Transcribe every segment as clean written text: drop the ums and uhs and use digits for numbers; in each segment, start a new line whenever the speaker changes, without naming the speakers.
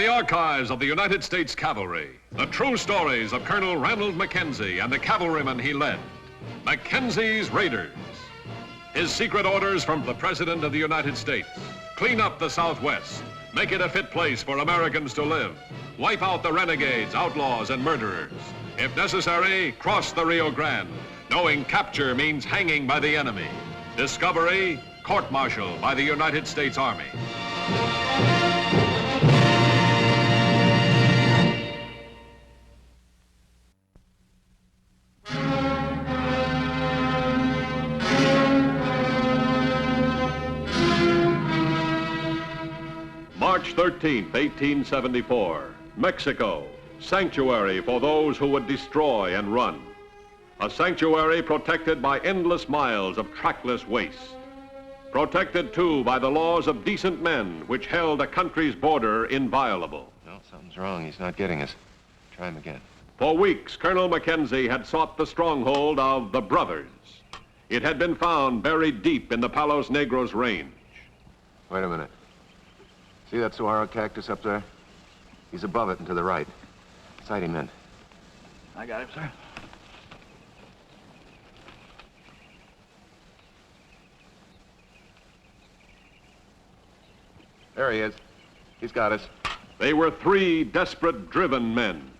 the archives of the United States Cavalry, the true stories of Colonel Ranald Mackenzie and the cavalrymen he led. Mackenzie's Raiders. His secret orders from the President of the United States. Clean up the Southwest. Make it a fit place for Americans to live. Wipe out the renegades, outlaws, and murderers. If necessary, cross the Rio Grande, knowing capture means hanging by the enemy. Discovery, court-martial by the United States Army. March 13th, 1874, Mexico, sanctuary for those who would destroy and run. A sanctuary protected by endless miles of trackless waste. Protected, too, by the laws of decent men, which held a country's border inviolable.
No, something's wrong. He's not getting us. Try him again.
For weeks, Colonel Mackenzie had sought the stronghold of the Brothers. It had been found buried deep in the Palos Negros range.
Wait a minute. See that saguaro cactus up there? He's above it and to the right. Sight him in.
I got him, sir.
There he is. He's got us.
They were three desperate, driven men,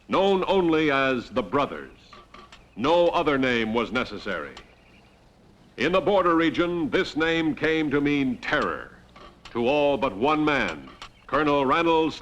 known only as the Brothers. No other name was necessary. In the border region, this name came to mean terror to all but one man, Colonel Ranald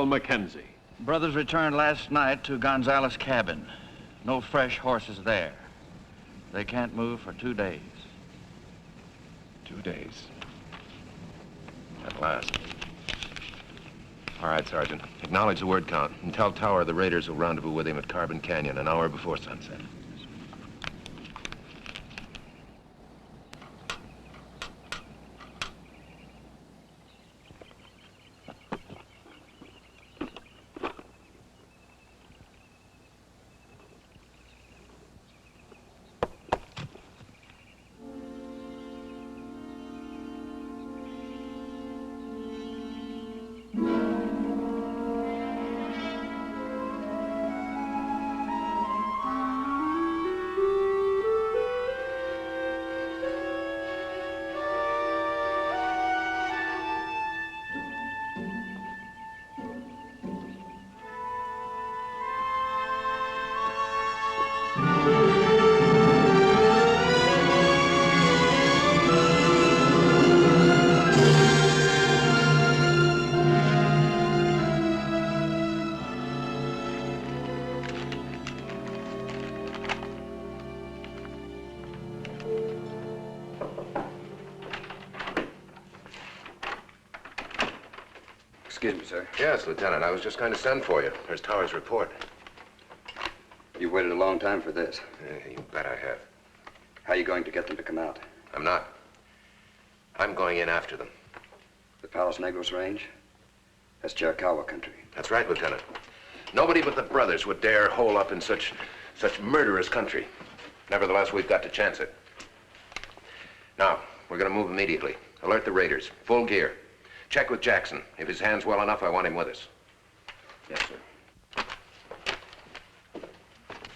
Mackenzie.
Brothers returned last night to Gonzales' cabin. No fresh horses there. They can't move for 2 days.
2 days. At last. All right, Sergeant. Acknowledge the word count and tell Tower the raiders will rendezvous with him at Carbon Canyon an hour before sunset.
Excuse me, sir.
Yes, Lieutenant. I was just going to send for you. There's Tower's report.
You've waited a long time for this.
You bet I have.
How are you going to get them to come out?
I'm not. I'm going in after them.
The Palos Negros range? That's Chiricahua country.
That's right, Lieutenant. Nobody but the Brothers would dare hole up in such murderous country. Nevertheless, we've got to chance it. Now, we're going to move immediately. Alert the raiders. Full gear. Check with Jackson. If his hand's well enough, I want him with us.
Yes, sir.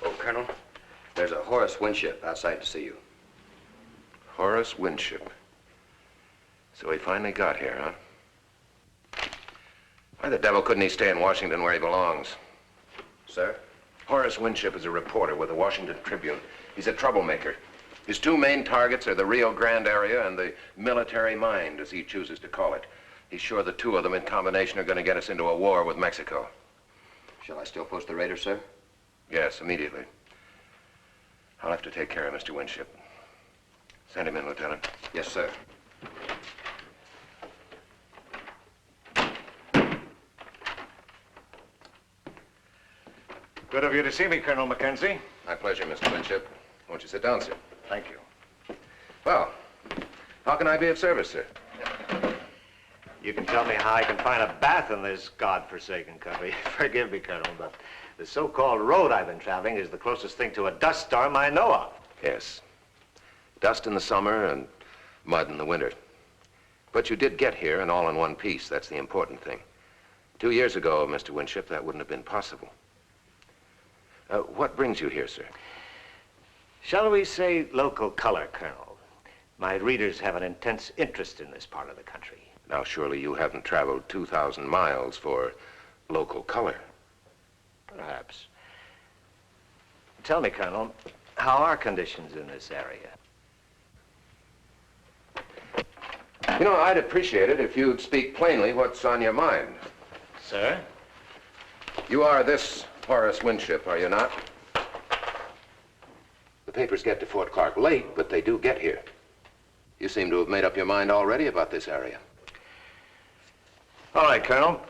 Oh, Colonel, there's a Horace Winship outside to see you.
Horace Winship. So he finally got here, huh? Why the devil couldn't he stay in Washington where he belongs?
Sir?
Horace Winship is a reporter with the Washington Tribune. He's a troublemaker. His two main targets are the Rio Grande area and the military mind, as he chooses to call it. He's sure the two of them in combination are going to get us into a war with Mexico.
Shall I still post the raiders, sir?
Yes, immediately. I'll have to take care of Mr. Winship. Send him in, Lieutenant.
Yes, sir.
Good of you to see me, Colonel Mackenzie.
My pleasure, Mr. Winship. Won't you sit down, sir?
Thank you.
Well, how can I be of service, sir?
You can tell me how I can find a bath in this godforsaken country. Forgive me, Colonel, but the so-called road I've been traveling is the closest thing to a dust storm I know of.
Yes. Dust in the summer and mud in the winter. But you did get here and all in one piece. That's the important thing. 2 years ago, Mr. Winship, that wouldn't have been possible. What brings you here, sir?
Shall we say local color, Colonel? My readers have an intense interest in this part of the country.
Now, surely you haven't traveled 2,000 miles for local color.
Perhaps. Tell me, Colonel, how are conditions in this area?
You know, I'd appreciate it if you'd speak plainly what's on your mind.
Sir?
You are this Horace Winship, are you not? The papers get to Fort Clark late, but they do get here. You seem to have made up your mind already about this area.
All right, Colonel.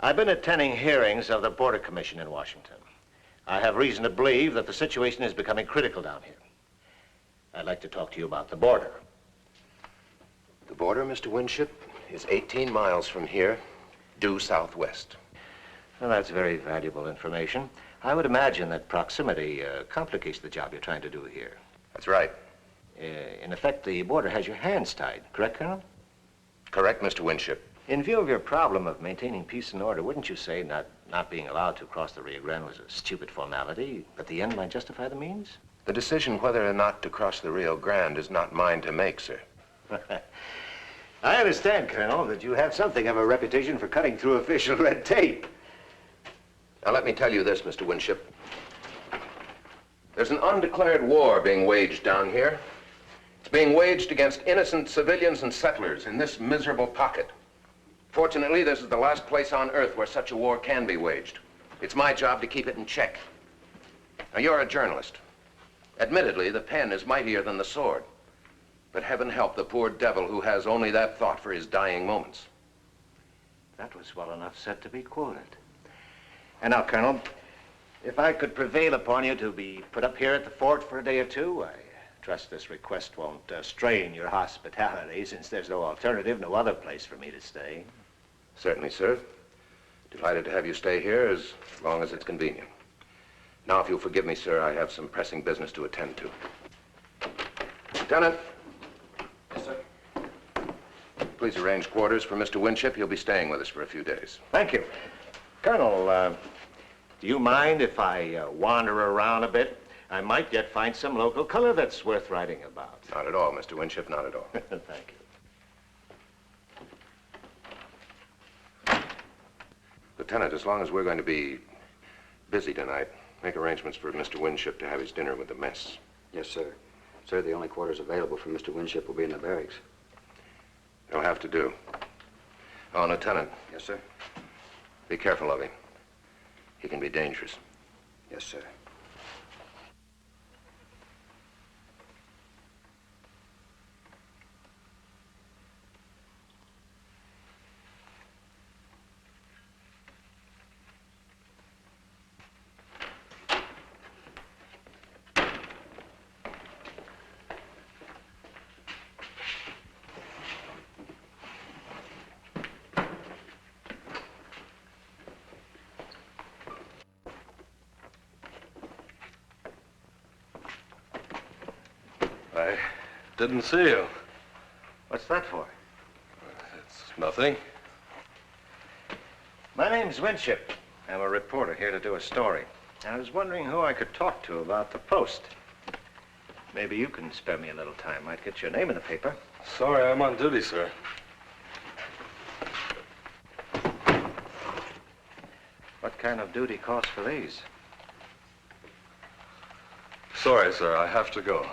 I've been attending hearings of the Border Commission in Washington. I have reason to believe that the situation is becoming critical down here. I'd like to talk to you about the border.
The border, Mr. Winship, is 18 miles from here, due southwest.
Well, that's very valuable information. I would imagine that proximity complicates the job you're trying to do here.
That's right.
In effect, the border has your hands tied, correct, Colonel?
Correct, Mr. Winship.
In view of your problem of maintaining peace and order, wouldn't you say not being allowed to cross the Rio Grande was a stupid formality, but the end might justify the means?
The decision whether or not to cross the Rio Grande is not mine to make, sir.
I understand, Colonel, that you have something of a reputation for cutting through official red tape.
Now, let me tell you this, Mr. Winship. There's an undeclared war being waged down here. It's being waged against innocent civilians and settlers in this miserable pocket. Fortunately, this is the last place on Earth where such a war can be waged. It's my job to keep it in check. Now, you're a journalist. Admittedly, the pen is mightier than the sword. But heaven help the poor devil who has only that thought for his dying moments.
That was well enough said to be quoted. And now, Colonel, if I could prevail upon you to be put up here at the fort for a day or two, I trust this request won't strain your hospitality, since there's no alternative, no other place for me to stay.
Certainly, sir. Delighted to have you stay here as long as it's convenient. Now, if you'll forgive me, sir, I have some pressing business to attend to. Lieutenant.
Yes, sir.
Please arrange quarters for Mr. Winship. He'll be staying with us for a few days.
Thank you. Colonel, do you mind if I wander around a bit? I might yet find some local color that's worth writing about.
Not at all, Mr. Winship, not at all.
Thank you.
Lieutenant, as long as we're going to be busy tonight, make arrangements for Mr. Winship to have his dinner with the mess.
Yes, sir. Sir, the only quarters available for Mr. Winship will be in the barracks.
It'll have to do. Oh, Lieutenant.
Yes, sir.
Be careful of him. He can be dangerous.
Yes, sir.
I didn't see you.
What's that for?
It's nothing.
My name's Winship. I'm a reporter here to do a story. I was wondering who I could talk to about the Post. Maybe you can spare me a little time. Might get your name in the paper.
Sorry, I'm on duty, sir.
What kind of duty calls for these?
Sorry, sir, I have to go.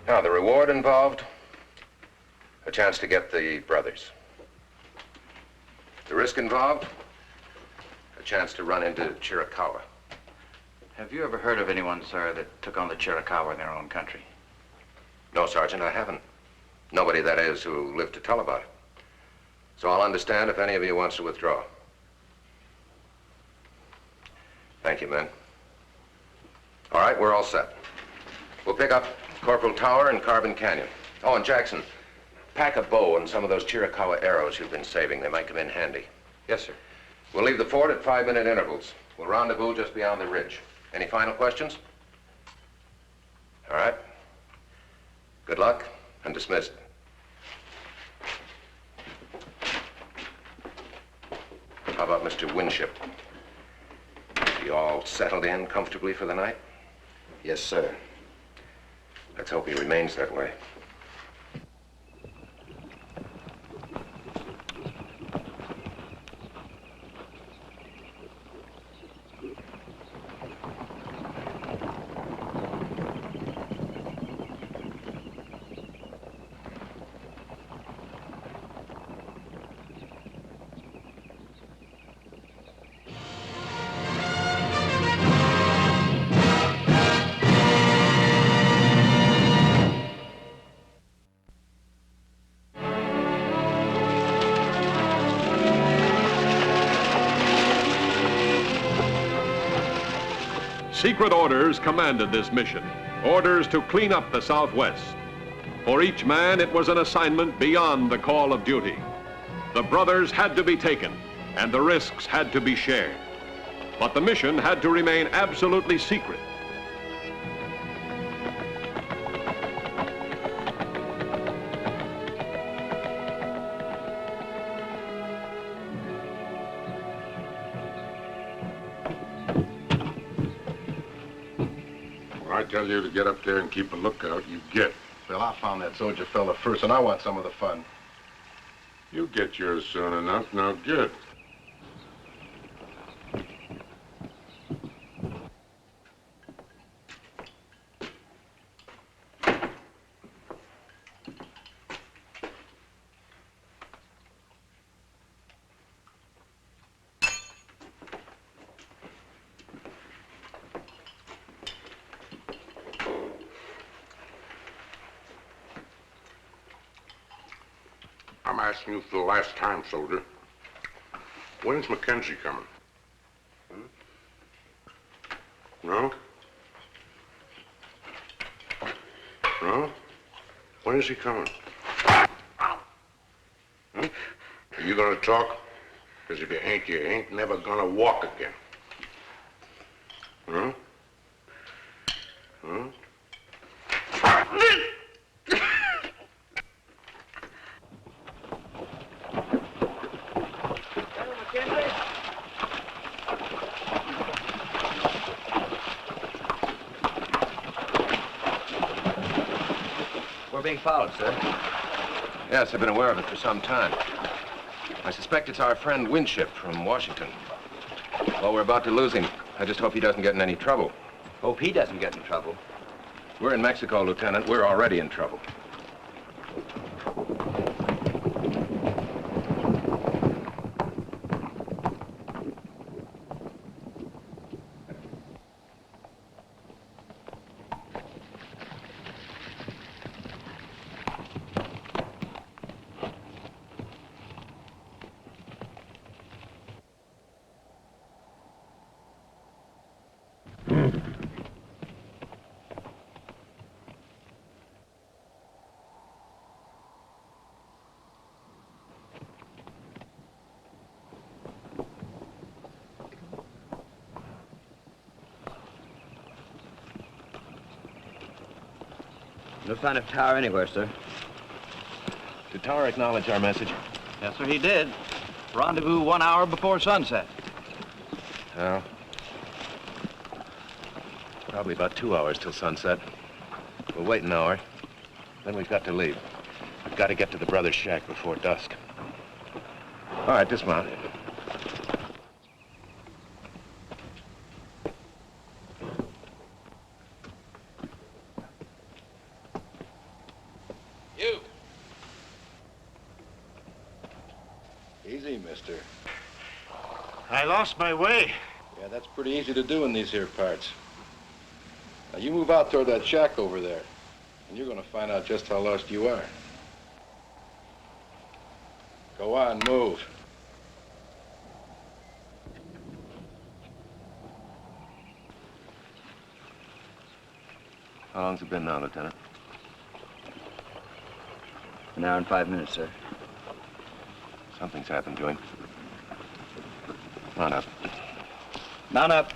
Now, the reward involved, a chance to get the brothers. The risk involved, a chance to run into Chiricahua.
Have you ever heard of anyone, sir, that took on the Chiricahua in their own country?
No, Sergeant, I haven't. Nobody, that is, who lived to tell about it. So I'll understand if any of you wants to withdraw. Thank you, men. All right, we're all set. We'll pick up Corporal Tower and Carbon Canyon. Oh, and Jackson, pack a bow and some of those Chiricahua arrows you've been saving. They might come in handy.
Yes, sir.
We'll leave the fort at 5-minute intervals. We'll rendezvous just beyond the ridge. Any final questions? All right. Good luck, and dismissed. How about Mr. Winship? You all settled in comfortably for the night?
Yes, sir.
Let's hope he remains that way.
Secret orders commanded this mission. Orders to clean up the Southwest. For each man, it was an assignment beyond the call of duty. The brothers had to be taken, and the risks had to be shared. But the mission had to remain absolutely secret.
I tell you to get up there and keep a lookout, you get.
Well, I found that soldier fella first, and I want some of the fun.
You'll get yours soon enough. Now get. I'm asking you for the last time, soldier. When's McKenzie coming? No? No? When is he coming? Are you gonna talk? Because if you ain't never gonna walk again. Huh? Huh?
We're being followed, sir.
Yes, I've been aware of it for some time. I suspect it's our friend Winship from Washington. Well, we're about to lose him. I just hope he doesn't get in any trouble.
Hope he doesn't get in trouble.
We're in Mexico, Lieutenant. We're already in trouble.
No sign of tower anywhere, sir.
Did Tower acknowledge our message?
Yes, sir, he did. Rendezvous 1 hour before sunset.
Well, probably about 2 hours till sunset. We'll wait an hour. Then we've got to leave. We've got to get to the brothers' shack before dusk. All right, dismount. You!
Easy, mister.
I lost my way.
Yeah, that's pretty easy to do in these here parts. Now, you move out toward that shack over there, and you're gonna find out just how lost you are. Go on, move.
How long's it been now, Lieutenant?
An hour and 5 minutes, sir.
Something's happened to him. Come on up.
Mount up.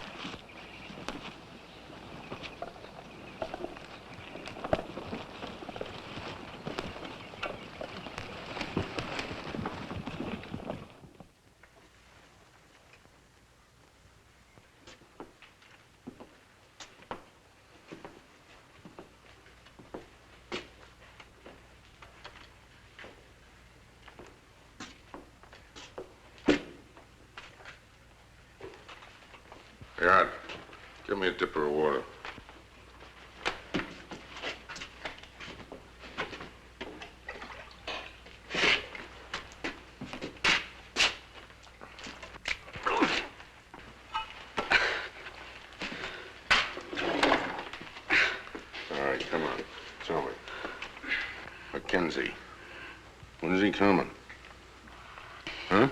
Yeah, give me a dipper of water. All right, come on. Tell me. Mackenzie. When is he coming? Huh?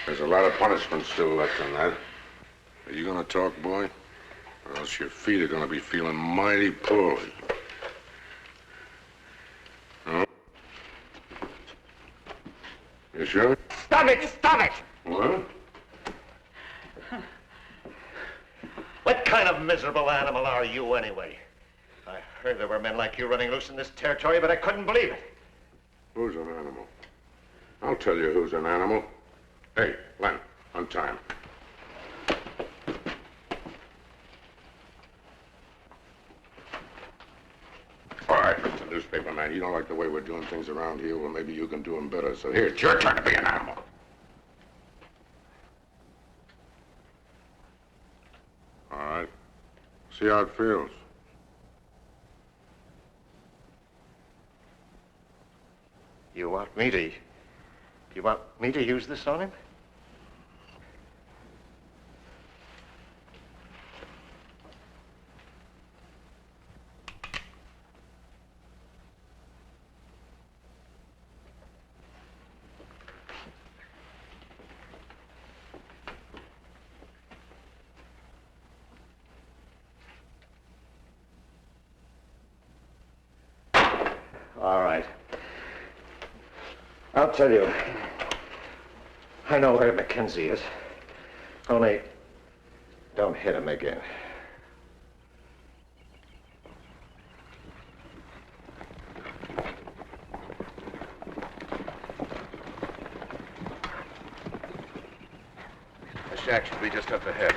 There's a lot of punishment still left in that. Are you gonna talk, boy? Or else your feet are gonna be feeling mighty poorly. Huh? You sure?
Stop it! Stop it!
What?
What kind of miserable animal are you, anyway? I heard there were men like you running loose in this territory, but I couldn't believe it.
Who's an animal? I'll tell you who's an animal. Hey, Len, untie him. All right, Mr. Newspaper man, you don't like the way we're doing things around here. Well, maybe you can do them better. So here, it's your turn to be an animal. All right. See how it feels.
You want me to use this on him? All right. I'll tell you. I know where McKenzie is. Only, don't hit him again.
The shack should be just up ahead.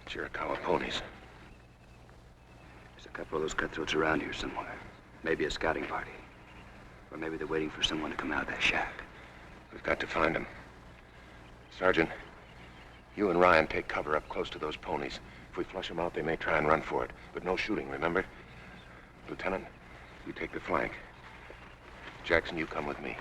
Chiricahua ponies.
There's a couple of those cutthroats around here somewhere. Maybe a scouting party. Or maybe they're waiting for someone to come out of that shack.
We've got to find them. Sergeant, you and Ryan take cover up close to those ponies. If we flush them out, they may try and run for it. But no shooting, remember? Lieutenant, you take the flank. Jackson, you come with me.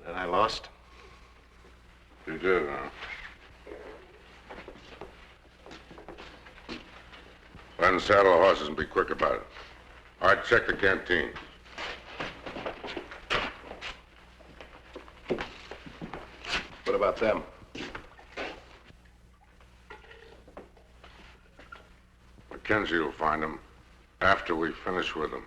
And I lost?
You did, huh? Unsaddle horses and be quick about it. All right, check the canteen.
What about them?
McKenzie will find them after we finish with them.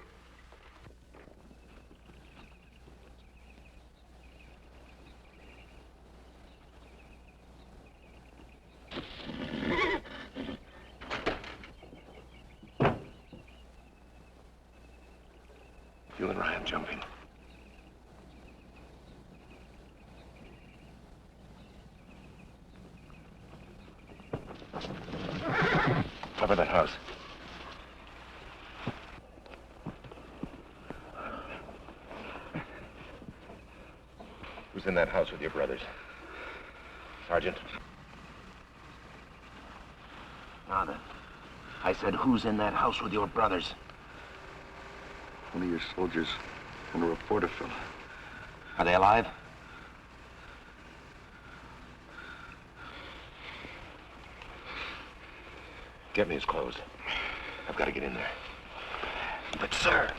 You and Ryan jumping. Cover that house. Who's in that house with your brothers? Sergeant?
Father, I said, who's in that house with your brothers?
One of your soldiers and a reporter fellow.
Are they alive?
Get me his clothes. I've got to get in there.
But, sir...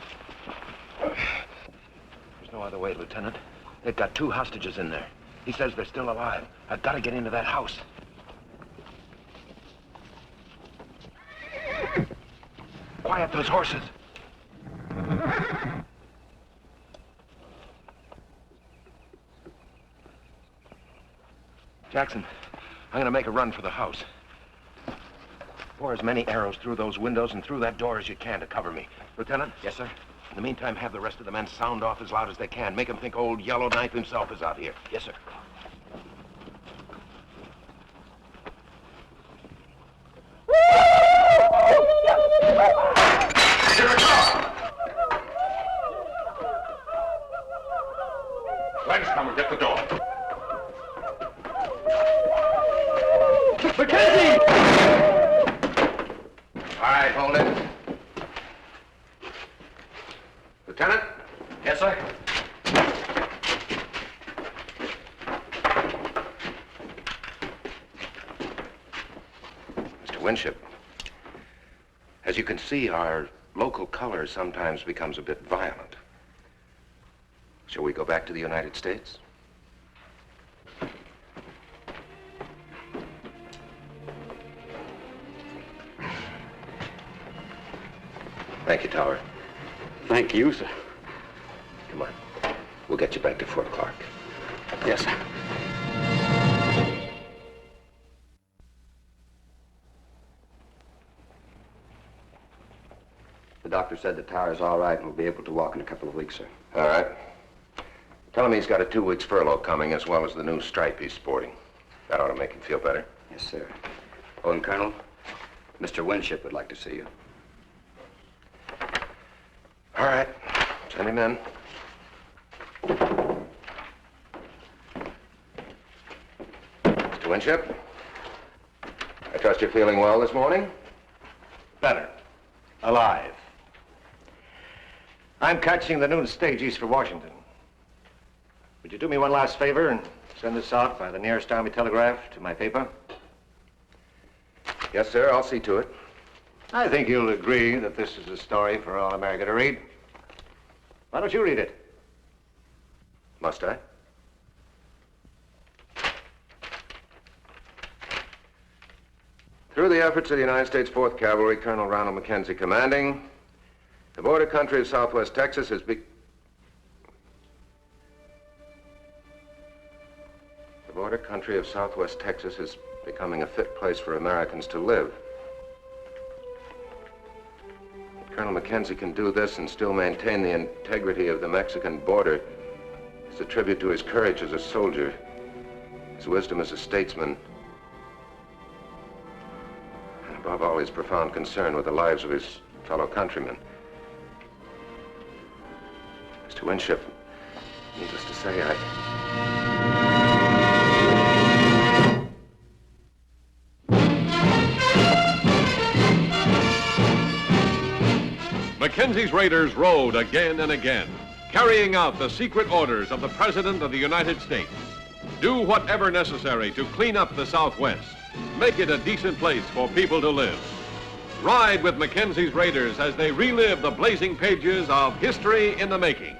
There's no other way, Lieutenant. They've got 2 hostages in there. He says they're still alive. I've got to get into that house. Quiet those horses. Jackson, I'm going to make a run for the house. Pour as many arrows through those windows and through that door as you can to cover me. Lieutenant?
Yes, sir?
In the meantime, have the rest of the men sound off as loud as they can. Make them think old Yellowknife himself is out here.
Yes, sir.
Legs, come and get the door.
McKenzie! All right, hold it. Lieutenant?
Yes, sir?
Mr. Winship, as you can see, our local color sometimes becomes a bit violent. Shall we go back to the United States? Thank you, Tower.
Thank you, sir.
Come on. We'll get you back to Fort Clark.
Yes, sir. The doctor said the tower's all right and we'll be able to walk in a couple of weeks, sir.
All right. Tell him he's got a 2 weeks furlough coming, as well as the new stripe he's sporting. That ought to make him feel better.
Yes, sir. Oh, and Colonel, Mr. Winship would like to see you.
All right. Send him in. Mr. Winship, I trust you're feeling well this morning?
Better. Alive. I'm catching the noon stage east for Washington. Would you do me one last favor and send this out by the nearest Army telegraph to my paper?
Yes, sir. I'll see to it.
I think you'll agree that this is a story for all America to read. Why don't you read it?
Must I? Through the efforts of the United States 4th Cavalry, Colonel Ranald Mackenzie commanding, the border country of southwest Texas has The border country of southwest Texas is becoming a fit place for Americans to live. Colonel Mackenzie can do this and still maintain the integrity of the Mexican border. It's a tribute to his courage as a soldier, his wisdom as a statesman, and above all, his profound concern with the lives of his fellow countrymen. Mr. Winship, needless to say,
Mackenzie's raiders rode again and again, carrying out the secret orders of the President of the United States. Do whatever necessary to clean up the Southwest, make it a decent place for people to live. Ride with Mackenzie's Raiders as they relive the blazing pages of history in the making.